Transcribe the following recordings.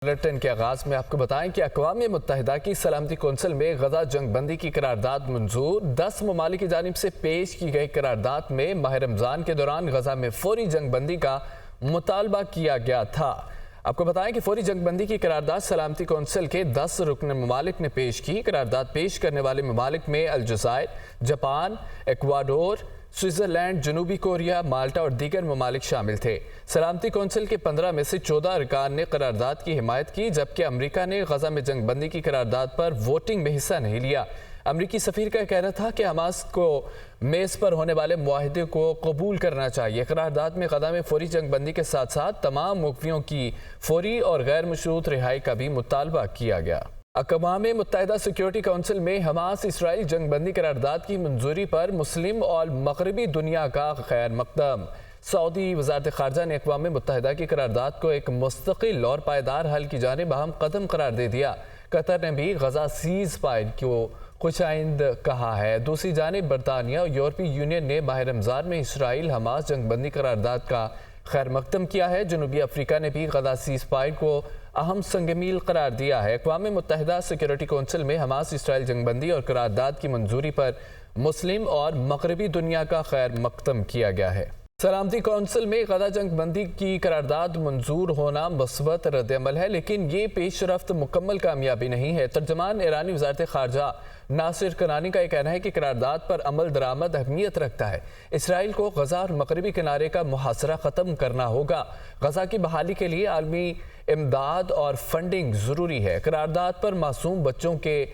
Bulletin کے آغاز میں آپ کو بتائیں کہ اقوام متحدہ کی سلامتی کونسل میں غزہ جنگ بندی کی قرارداد منظور 10 ممالک کی جانب سے پیش کی گئی قرارداد میں ماہ رمضان کے دوران غزہ میں فوری جنگ بندی کا مطالبہ کیا گیا تھا۔ آپ کو بتائیں کہ فوری جنگ بندی کی قرارداد سلامتی کونسل کے 10 رکن ممالک نے پیش کی۔ قرارداد پیش کرنے والے ممالک میں الجزائر، جاپان، ایکواڈور، سوئٹزرلینڈ، جنوبی کوریا، مالٹا اور دیگر ممالک شامل تھے۔ سلامتی کونسل کے 15 میں سے 14 ارکان نے قرارداد کی حمایت کی، جبکہ امریکہ نے غزہ میں جنگ بندی کی قرارداد پر ووٹنگ میں حصہ نہیں لیا۔ امریکی سفیر کا کہنا تھا کہ حماس کو میز پر ہونے والے معاہدے کو قبول کرنا چاہیے۔ قرارداد میں غزہ میں فوری جنگ بندی کے ساتھ ساتھ تمام مقتولوں کی فوری اور غیر مشروط رہائی کا بھی مطالبہ کیا گیا۔ اقوام متحدہ سیکیورٹی کونسل میں حماس اسرائیل جنگ بندی قرارداد کی منظوری پر مسلم اور مغربی دنیا کا خیر مقدم۔ سعودی وزارت خارجہ نے اقوام متحدہ کی قرارداد کو ایک مستقل اور پائیدار حل کی جانب اہم قدم قرار دے دیا۔ قطر نے بھی غزہ سیز فائر کو خوش آئند کہا ہے۔ دوسری جانب برطانیہ اور یورپی یونین نے ماہ رمضان میں اسرائیل حماس جنگ بندی قرارداد کا خیر مقدم کیا ہے۔ جنوبی افریقہ نے بھی غزہ سیز فائر کو اہم سنگ میل قرار دیا ہے۔ اقوام متحدہ سیکیورٹی کونسل میں حماس اسرائیل جنگ بندی اور قرارداد کی منظوری پر مسلم اور مغربی دنیا کا خیر مقدم کیا گیا ہے۔ سلامتی کونسل میں غزہ جنگ بندی کی قرارداد منظور ہونا مثبت رد عمل ہے، لیکن یہ پیش رفت مکمل کامیابی نہیں ہے۔ ترجمان ایرانی وزارت خارجہ ناصر کنانی کا یہ کہنا ہے کہ قرارداد پر عمل درآمد اہمیت رکھتا ہے۔ اسرائیل کو غزہ اور مغربی کنارے کا محاصرہ ختم کرنا ہوگا۔ غزہ کی بحالی کے لیے عالمی امداد اور فنڈنگ ضروری ہے۔ قرارداد پر معصوم بچوں کے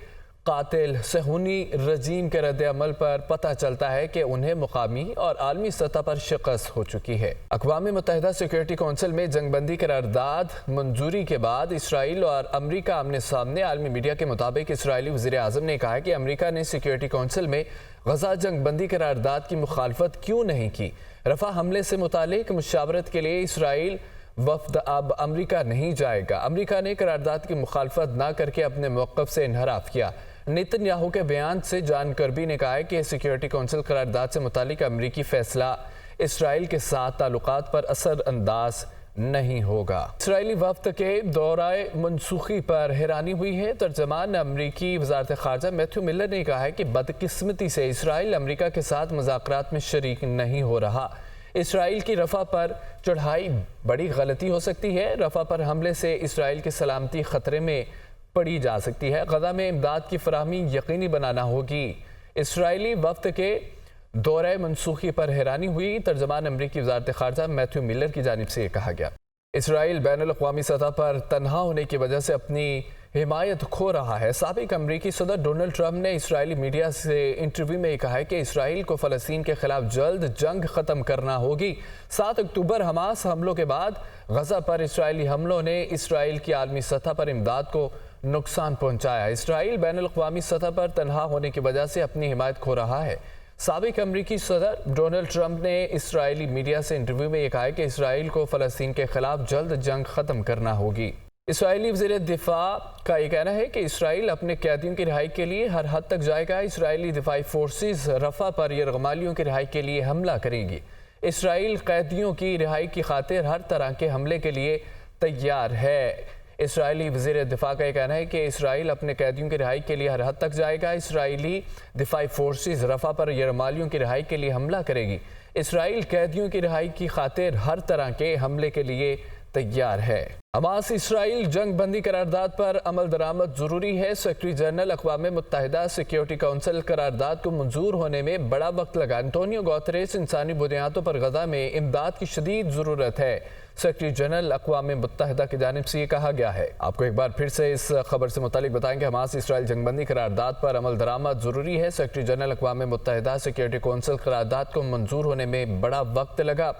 قاتل صہیونی رجیم کے رد عمل پر پتہ چلتا ہے کہ انہیں مقامی اور عالمی سطح پر شکست ہو چکی ہے۔ اقوام متحدہ سیکیورٹی کونسل میں جنگ بندی قرارداد منظوری کے بعد اسرائیل اور امریکہ آمنے سامنے۔ عالمی میڈیا کے مطابق اسرائیلی وزیر اعظم نے کہا کہ امریکہ نے سیکیورٹی کونسل میں غزہ جنگ بندی قرارداد کی مخالفت کیوں نہیں کی۔ رفح حملے سے متعلق مشاورت کے لیے اسرائیل وفد اب امریکہ نہیں جائے گا۔ امریکہ نے قرارداد کی مخالفت نہ کر کے اپنے موقف سے انحراف کیا۔ نیتن یاہو کے بیان سے جان کربی نے کہا ہے کہ سیکیورٹی کونسل قرارداد سے متعلق امریکی فیصلہ اسرائیل کے ساتھ تعلقات پر اثر انداز نہیں ہوگا۔ اسرائیلی وفد کے دورہ منسوخی پر حیرانی ہوئی ہے۔ ترجمان امریکی وزارت خارجہ میتھیو ملر نے کہا ہے کہ بدقسمتی سے اسرائیل امریکہ کے ساتھ مذاکرات میں شریک نہیں ہو رہا۔ اسرائیل کی رفح پر چڑھائی بڑی غلطی ہو سکتی ہے۔ رفح پر حملے سے اسرائیل کی سلامتی خطرے میں پڑی جا سکتی ہے۔ غزہ میں امداد کی فراہمی یقینی بنانا ہوگی۔ اسرائیلی وفد کے دورہ منسوخی پر حیرانی ہوئی۔ ترجمان امریکی وزارت خارجہ میتھیو ملر کی جانب سے یہ کہا گیا۔ اسرائیل بین الاقوامی سطح پر تنہا ہونے کی وجہ سے اپنی حمایت کھو رہا ہے۔ سابق امریکی صدر ڈونلڈ ٹرمپ نے اسرائیلی میڈیا سے انٹرویو میں یہ کہا ہے کہ اسرائیل کو فلسطین کے خلاف جلد جنگ ختم کرنا ہوگی۔ 7 اکتوبر حماس حملوں کے بعد غزہ پر اسرائیلی حملوں نے اسرائیل کی عالمی سطح پر امداد کو نقصان پہنچایا۔ اسرائیل بین الاقوامی سطح پر تنہا ہونے کی وجہ سے اپنی حمایت کھو رہا ہے۔ سابق امریکی صدر ڈونلڈ ٹرمپ نے اسرائیلی میڈیا سے انٹرویو میں یہ کہا ہے کہ اسرائیل کو فلسطین کے خلاف جلد جنگ ختم کرنا ہوگی۔ اسرائیلی وزیر دفاع کا یہ کہنا ہے کہ اسرائیل اپنے قیدیوں کی رہائی کے لیے ہر حد تک جائے گا۔ اسرائیلی دفاعی فورسز رفح پر یرغمالیوں کی رہائی کے لیے حملہ کریں گی۔ اسرائیل قیدیوں کی رہائی کی خاطر ہر طرح کے حملے کے لیے تیار ہے۔ اسرائیلی وزیر دفاع کا یہ کہنا ہے کہ اسرائیل اپنے قیدیوں کی رہائی کے لیے ہر حد تک جائے گا۔ اسرائیلی دفاعی فورسز رفح پر یرغمالیوں کی رہائی کے لیے حملہ کرے گی۔ اسرائیل قیدیوں کی رہائی کی خاطر ہر طرح کے حملے کے لیے تیار ہے۔ حماس اسرائیل جنگ بندی قرارداد پر عمل درآمد ضروری ہے۔ سیکرٹری جنرل اقوام متحدہ سیکیورٹی کونسل قرارداد کو منظور ہونے میں بڑا وقت لگا۔ انٹونیو گوتریس انسانی بنیادوں پر غزہ میں امداد کی شدید ضرورت ہے۔ سیکرٹری جنرل اقوام متحدہ کی جانب سے یہ کہا گیا ہے۔ آپ کو ایک بار پھر سے اس خبر سے متعلق بتائیں کہ حماس اسرائیل جنگ بندی قرارداد پر عمل درآمد ضروری ہے۔ سیکرٹری جنرل اقوام متحدہ سیکیورٹی کونسل قرارداد کو منظور ہونے میں بڑا وقت لگا۔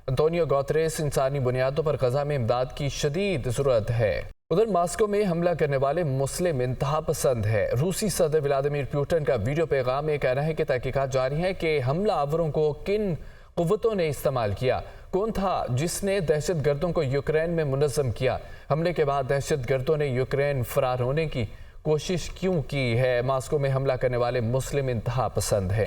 انٹونیو گوتریس انسانی بنیادوں پر غزہ میں امداد کی شدید ضرورت ہے۔ ادھر ماسکو میں حملہ کرنے والے مسلم انتہا پسند ہے۔ روسی صدر ولادیمیر پوٹن کا ویڈیو پیغام میں کہنا ہے کہ تحقیقات جاری ہیں کہ حملہ آوروں کو کن قوتوں نے استعمال کیا۔ کون تھا جس نے دہشت گردوں کو یوکرین میں منظم کیا؟ حملے کے بعد دہشت گردوں نے یوکرین فرار ہونے کی کوشش کیوں کی ہے؟ ماسکو میں حملہ کرنے والے مسلم انتہا پسند ہیں۔